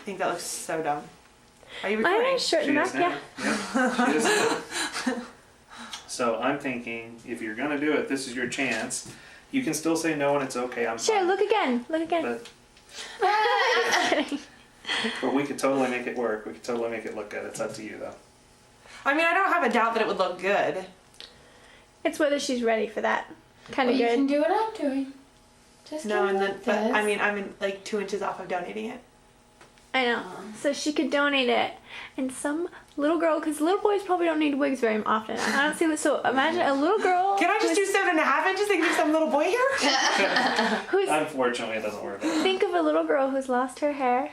think that looks so dumb. Are you My recording? hair's short in the back, yeah. Yeah, she is now. So I'm thinking, if you're gonna do it, this is your chance. You can still say no and it's okay. I'm Sure, fine. look again. Look again. But we could totally make it work. We could totally make it look good. It's up to you though. I mean, I don't have a doubt that it would look good. It's whether she's ready for that. Kind of You can good. do what I'm doing. Just No, do and then, like but this. I mean, I'm in like 2 inches off of donating it. I know. So she could donate it. And some little girl, because little boys probably don't need wigs very often. I don't see this. So imagine a little girl. Can I just do 7.5 inches and give some little boy here? Who's, Unfortunately, it doesn't work. think of a little girl who's lost her hair.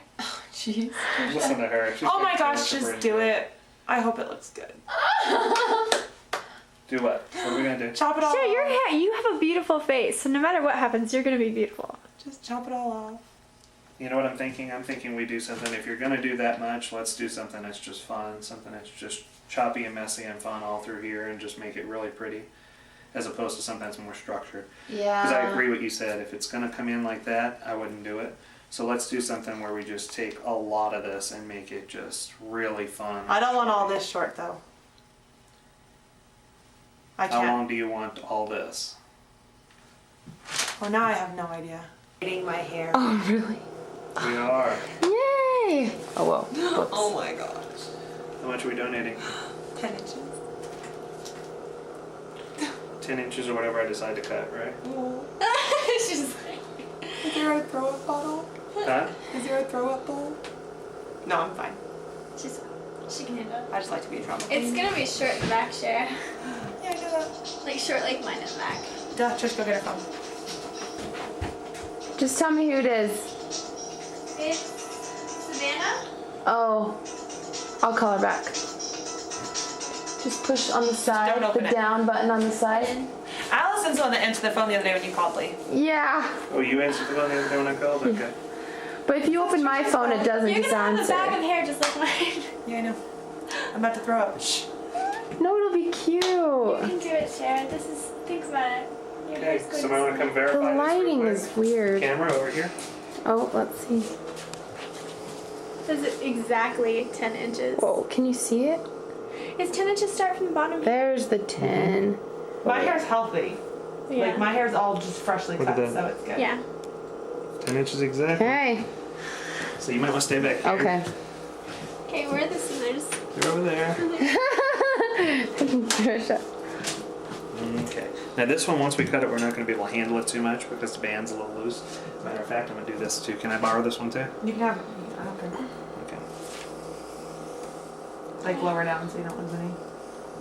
Jeez. Listen to her. She's Oh my got gosh, too much just of do her it. I hope it looks good. Do what? What are we gonna do? Chop it all Sure, off. your hair. You have a beautiful face. So no matter what happens, you're going to be beautiful. Just chop it all off. You know what I'm thinking? I'm thinking we do something. If you're gonna do that much, let's do something that's just fun. Something that's just choppy and messy and fun all through here, and just make it really pretty, as opposed to something that's more structured. Yeah. Because I agree what you said. If it's gonna come in like that, I wouldn't do it. So let's do something where we just take a lot of this and make it just really fun. I don't want all this short though. I How can't. long do you want all this? Oh, now I have no idea. Braiding my hair. Oh, really? We are. Yay! Oh, whoa. Whoops. Oh my gosh. How much are we donating? 10 inches. 10 inches or whatever I decide to cut, right? She's Is there a throw up bottle? Huh? Is there a throw up bowl? No, I'm fine. She can handle it. I just like to be a drama It's queen. going to be short in the back, Shara. Yeah, I know that. Like short like mine in the back. Duh, Trish, go get her phone. Just tell me who it is. It's Savannah. Oh, I'll call her back. Just push on the side, don't open the it. down button on the side. Allison's the one that answered the phone the other day when you called Lee. Yeah, Oh, you answered the phone the other day when I called? Okay. but if you open my phone, it doesn't You're just going to have a bag of answer. hair just like mine. Yeah, I know. I'm about to throw up. Shh. No, it'll be cute. You can do it, Shara. Think about it. Your Okay, hair's going somebody want to come The verify this real lighting quick? is weird. Camera over here. Oh, let's see. This is exactly 10 inches. Whoa, can you see it? It's 10 inches start from the bottom here. There's the 10. My hair's healthy. Yeah. Like, my hair's all just freshly Look cut, at that. so it's good. Yeah. 10 inches exactly. Okay. So you might want to stay back here. Okay. Okay, where are the scissors? They're over there. Okay. Now this one, once we cut it, we're not going to be able to handle it too much because the band's a little loose. Matter of fact, I'm going to do this too. Can I borrow this one too? You can have, I don't care. Okay. Like, lower down so you don't lose any.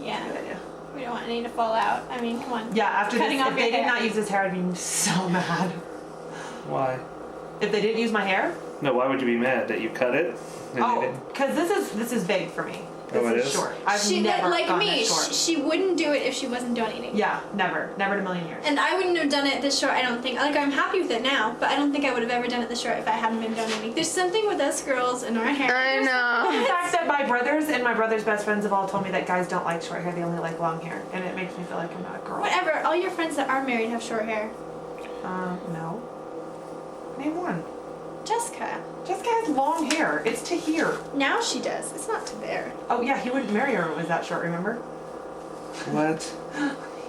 Yeah. Good idea. We don't want any to fall out. I mean, come on. Yeah, after Cutting this, off if your they did hair. not use this hair, I'd be so mad. Why? If they didn't use my hair? No, why would you be mad that you cut it? And they Oh, didn't? because this is big for me. This Oh, it is is? short. I've She never like gone me. this short. She wouldn't do it if she wasn't donating. Yeah, never in a million years. And I wouldn't have done it this short. I don't think. Like I'm happy with it now, but I don't think I would have ever done it this short if I hadn't been donating. There's something with us girls and our hair. I know. The fact that my brothers and my brother's best friends have all told me that guys don't like short hair, they only like long hair, and it makes me feel like I'm not a girl. Whatever. All your friends that are married have short hair. No. Name one. Jessica. Jessica has long hair. It's to here. Now she does. It's not to there. Oh yeah, he wouldn't marry her if it was that short, remember? What?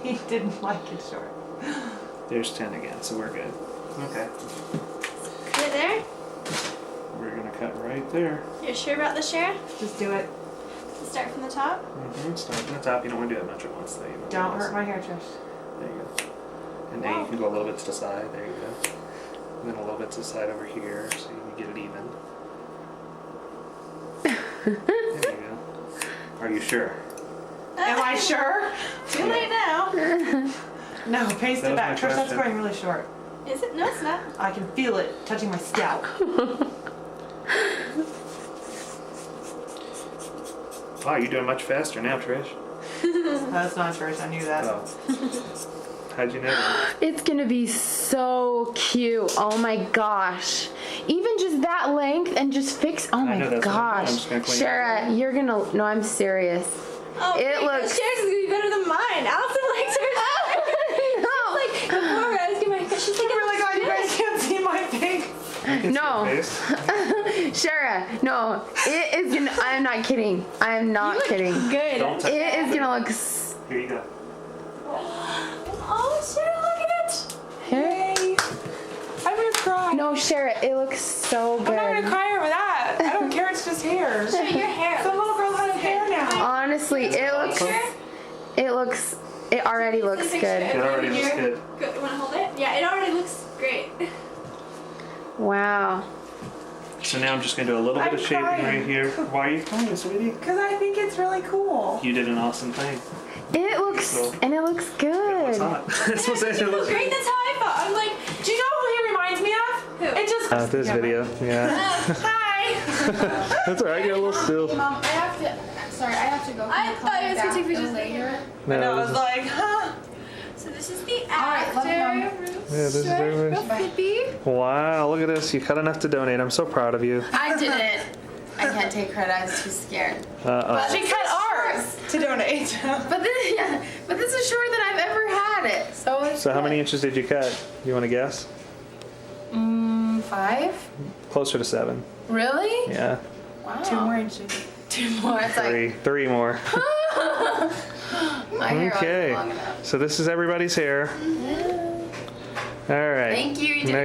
He didn't like it short. There's 10 again, so we're good. Okay. Cut it there. We're going to cut right there. You're sure about this, Shara? Just do it. Start from the top. Start from the top. You don't want to do that much at once, though. You know, Don't hurt my hair, Trish. There you go. And now you can go a little bit to the side. There you go. And then a little bit to the side over here so you can get it even. There you go. Are you sure? Am I sure? Too late now. No, paste That it was back. my Trish, that's question. going really short. Is it? No, it's not. I can feel it touching my scalp. Wow, you're doing much faster now, Trish. That's not Trish, I knew that. Oh. How'd you know that? It's gonna be so cute. Oh my gosh. Even just that length and just fix. Oh I know, my that's what I'm gosh. just gonna clean it Shara, you're gonna. No, I'm serious. Oh, It my God, looks- Shara's is gonna be better than mine. Allison likes hers. No. Like before I was getting my hair, she's like, Oh my god, you guys can't see my face. I can see No. your face. Shara, no, it is gonna. I'm not kidding. I'm not kidding. Good. Don't touch It is gonna look. Here you go. Oh, Shara, look at it. Here. I'm gonna cry. No, Shara, it looks so I'm not gonna good. cry over that. I don't care. It's just hair. Show your hair. Some little girl has hair now. Honestly, it looks. It already looks good. It already looks good. Good. You wanna hold it? Yeah, it already looks great. Wow. So now I'm just gonna do a little bit I'm of shaping crying. right here. Why are you crying, sweetie? Because I think it's really cool. You did an awesome thing. It looks and it looks It's good. hot. That's what it looks Great, that's how I felt. I'm like, Do you know who he reminds me of? Who? It just. this video, yeah. Hi. That's alright, get a little still. Mom, I have to. Sorry, I have to go. I thought I was gonna take pictures later. And I was this is- like, huh? So this is the right, love you, Mom. after. this is very much. Wow, look at this. You cut enough to donate. I'm so proud of you. I didn't. I can't take credit. I was too scared. She cut ours to donate. But this is shorter than I've ever had it. So it's So how good. many inches did you cut? You want to guess? 5? Closer to 7. Really? Yeah. Wow. 2 more inches. 2 more. It's like 3 more. my hair Okay. wasn't long enough. So this is everybody's hair. All right. Thank you. You did Now a